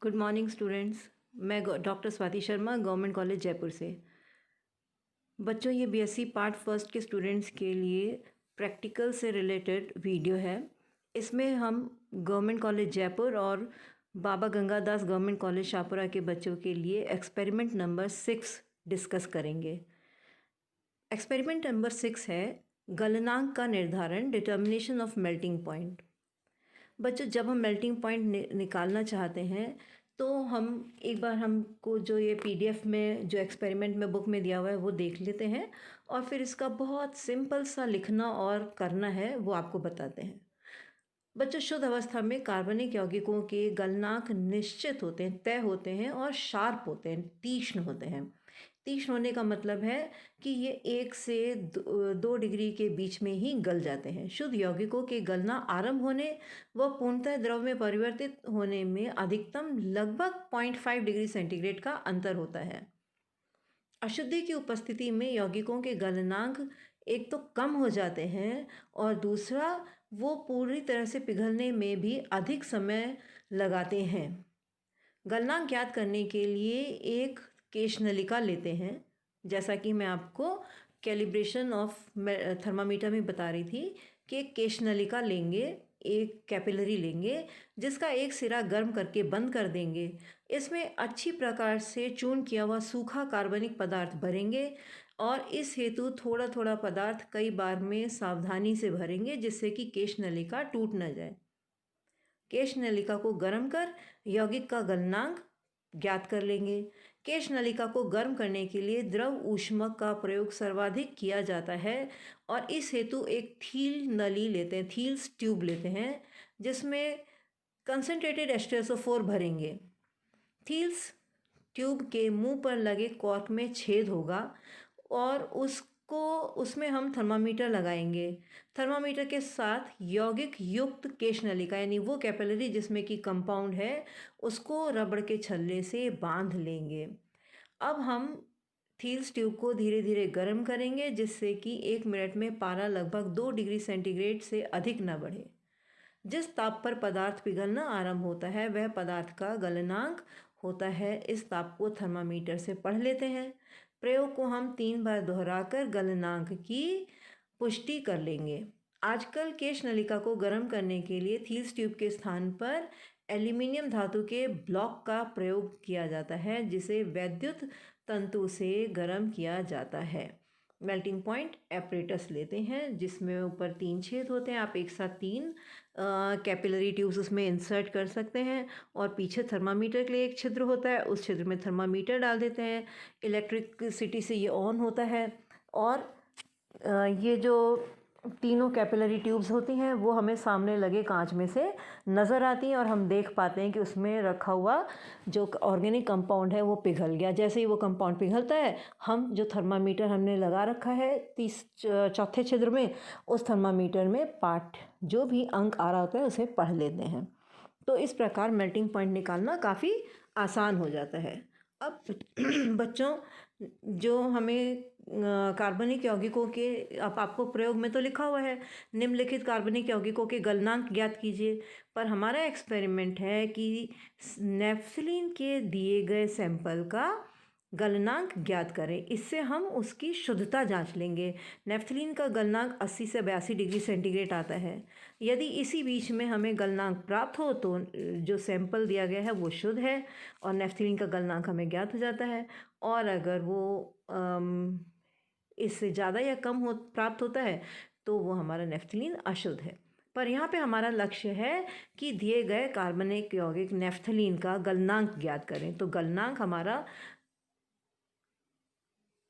Good morning students. मैं doctor Swati Sharma, government college Jaipur से। बच्चों, ये बीएससी पार्ट फर्स्ट के स्टूडेंट्स के लिए प्रैक्टिकल से रिलेटेड वीडियो है। इसमें हम गवर्नमेंट कॉलेज जयपुर और बाबा गंगादास गवर्नमेंट कॉलेज शाहपुरा के बच्चों के लिए एक्सपेरिमेंट नंबर 6 डिस्कस करेंगे। एक्सपेरिमेंट नंबर 6 है गलनांक का निर्धारण, डिटर्मिनेशन ऑफ मेल्टिंग पॉइंट। बच्चों, जब हम मेल्टिंग पॉइंट निकालना चाहते हैं तो हम एक बार हमको जो ये पीडीएफ में जो एक्सपेरिमेंट में बुक में दिया हुआ है वो देख लेते हैं और फिर इसका बहुत सिंपल सा लिखना और करना है वो आपको बताते हैं। बच्चों, शुद्ध अवस्था में कार्बनिक यौगिकों के गलनांक निश्चित होते हैं, तय होते हैं और शार्प होते हैं, तीक्ष्ण होते हैं। तीक्ष्ण होने का मतलब है कि ये 1 से 2 डिग्री के बीच में ही गल जाते हैं। शुद्ध यौगिकों के गलना आरंभ होने व पूर्णतः द्रव में परिवर्तित होने में अधिकतम लगभग 0.5 डिग्री सेंटीग्रेड का अंतर होता है। अशुद्धि की उपस्थिति में यौगिकों के गलनांक एक तो कम हो जाते हैं और दूसरा वो पूरी तरह से पिघलने में भी अधिक समय लगाते हैं। गलनांक ज्ञात करने के लिए एक केश नलिका लेते हैं, जैसा कि मैं आपको कैलिब्रेशन ऑफ थर्मामीटर में बता रही थी कि एक केश नलिका लेंगे, एक कैपिलरी लेंगे जिसका एक सिरा गर्म करके बंद कर देंगे। इसमें अच्छी प्रकार से चूर्ण किया हुआ सूखा कार्बनिक पदार्थ भरेंगे और इस हेतु थोड़ा थोड़ा पदार्थ कई बार में सावधानी से भरेंगे जिससे कि केश नलिका टूट न जाए। केश नलिका को गर्म कर यौगिक का गलनांक ज्ञात कर लेंगे। केश नलिका को गर्म करने के लिए द्रव ऊष्मक का प्रयोग सर्वाधिक किया जाता है और इस हेतु एक थील नली लेते हैं, थील्स ट्यूब लेते हैं जिसमें कंसनट्रेटेड H2SO4 भरेंगे। थील्स ट्यूब के मुंह पर लगे कॉर्क में छेद होगा और उसमें हम थर्मामीटर लगाएंगे। थर्मामीटर के साथ यौगिक युक्त केश नलिका यानी वो कैपिलरी जिसमें कि कंपाउंड है उसको रबड़ के छल्ले से बांध लेंगे। अब हम थील्स ट्यूब को धीरे धीरे गर्म करेंगे जिससे कि 1 मिनट में पारा लगभग 2 डिग्री सेंटीग्रेड से अधिक न बढ़े। जिस ताप पर पदार्थ पिघलना आरंभ होता है वह पदार्थ का गलनांक होता है। इस ताप को थर्मामीटर से पढ़ लेते हैं। प्रयोग को हम 3 बार दोहराकर गलनांक की पुष्टि कर लेंगे। आजकल केश नलिका को गर्म करने के लिए थील्स ट्यूब के स्थान पर एल्यूमिनियम धातु के ब्लॉक का प्रयोग किया जाता है जिसे वैद्युत तंतु से गर्म किया जाता है। मेल्टिंग पॉइंट एपरेटस लेते हैं जिसमें ऊपर 3 छेद होते हैं। आप एक साथ 3 कैपिलरी ट्यूब्स उसमें इंसर्ट कर सकते हैं और पीछे थर्मामीटर के लिए एक छिद्र होता है, उस छिद्र में थर्मामीटर डाल देते हैं। इलेक्ट्रिसिटी से ये ऑन होता है और ये जो तीनों कैपिलरी ट्यूब्स होती हैं वो हमें सामने लगे कांच में से नज़र आती हैं और हम देख पाते हैं कि उसमें रखा हुआ जो ऑर्गेनिक कंपाउंड है वो पिघल गया। जैसे ही वो कंपाउंड पिघलता है हम जो थर्मामीटर हमने लगा रखा है चौथे छिद्र में, उस थर्मामीटर में पाठ जो भी अंक आ रहा होता है उसे पढ़ लेते हैं। तो इस प्रकार मेल्टिंग पॉइंट निकालना काफ़ी आसान हो जाता है। अब बच्चों, जो हमें कार्बनिक यौगिकों के आपको प्रयोग में तो लिखा हुआ है निम्नलिखित कार्बनिक यौगिकों के गलनांक ज्ञात कीजिए, पर हमारा एक्सपेरिमेंट है कि नेफ्थलीन के दिए गए सैंपल का गलनांक ज्ञात करें। इससे हम उसकी शुद्धता जांच लेंगे। नेफ्थलीन का गलनांक 80 से 82 डिग्री सेंटीग्रेड आता है। यदि इसी बीच में हमें गलनांक प्राप्त हो तो जो सैंपल दिया गया है वो शुद्ध है और नेफ्थलीन का गलनांक हमें ज्ञात हो जाता है। और अगर वो इससे ज़्यादा या कम प्राप्त होता है तो वो हमारा नेफ्थलीन अशुद्ध है। पर यहाँ पे हमारा लक्ष्य है कि दिए गए कार्बनिक यौगिक नेफ्थलीन का गलनांक ज्ञात करें। तो गलनांक हमारा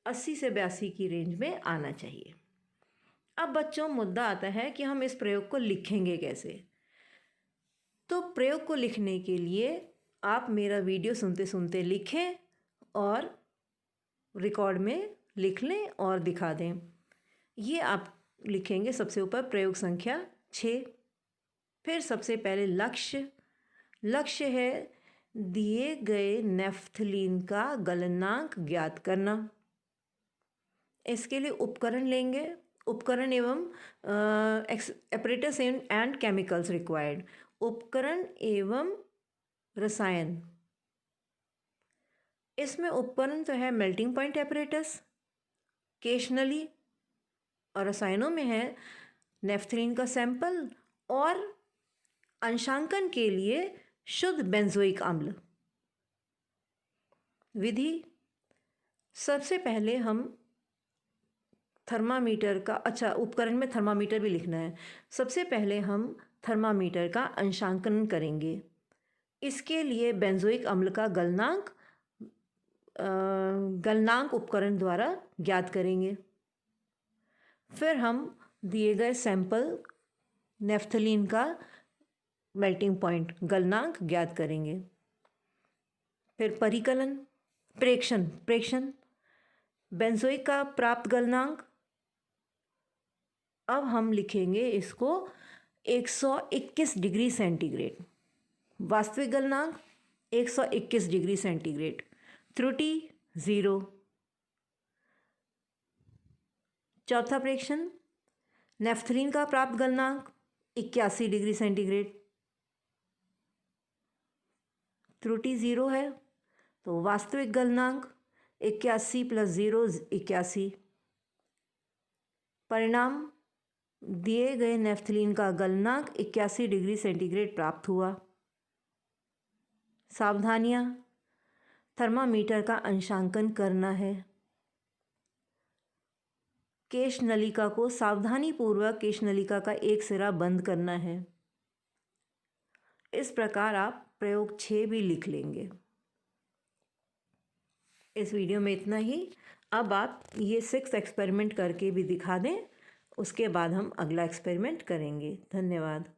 80 से 82 की रेंज में आना चाहिए। अब बच्चों, मुद्दा आता है कि हम इस प्रयोग को लिखेंगे कैसे। तो प्रयोग को लिखने के लिए आप मेरा वीडियो सुनते सुनते लिखें और रिकॉर्ड में लिख लें और दिखा दें। ये आप लिखेंगे सबसे ऊपर प्रयोग संख्या 6। फिर सबसे पहले लक्ष्य है दिए गए नेफ्थलीन का गलनांक ज्ञात करना। इसके लिए उपकरण लेंगे। उपकरण एवं एपरेटस एंड केमिकल्स रिक्वायर्ड। उपकरण एवं रसायन इसमें उपकरण तो है मेल्टिंग पॉइंट एपरेटस, केश नली, और रसायनों में है नेफ्थलीन का सैंपल और अंशांकन के लिए शुद्ध बेंजोइक अम्ल। विधि, सबसे पहले हम थर्मामीटर का, अच्छा उपकरण में थर्मामीटर भी लिखना है। सबसे पहले हम थर्मामीटर का अंशांकन करेंगे। इसके लिए बेंजोइक अम्ल का गलनांक उपकरण द्वारा ज्ञात करेंगे। फिर हम दिए गए सैंपल नेफ्थलीन का मेल्टिंग पॉइंट गलनांक ज्ञात करेंगे। फिर परिकलन, प्रेक्षण बेंजोइक का प्राप्त गलनांक, अब हम लिखेंगे इसको 121 डिग्री सेंटीग्रेड। वास्तविक गलनांक 121 डिग्री सेंटीग्रेड। त्रुटि 0। चौथा प्रेक्षण, नेफ्थलीन का प्राप्त गलनांक 81 डिग्री सेंटीग्रेड। त्रुटि 0 है, तो वास्तविक गलनांक 81 + 0 81। परिणाम, दिए गए नेफ्थलीन का गलनांक 81 डिग्री सेंटीग्रेड प्राप्त हुआ। सावधानियाँ, थर्मामीटर का अंशांकन करना है। केश नलिका को सावधानीपूर्वक केश नलिका का एक सिरा बंद करना है। इस प्रकार आप प्रयोग 6 भी लिख लेंगे। इस वीडियो में इतना ही। अब आप ये 6 एक्सपेरिमेंट करके भी दिखा दें, उसके बाद हम अगला एक्सपेरिमेंट करेंगे। धन्यवाद।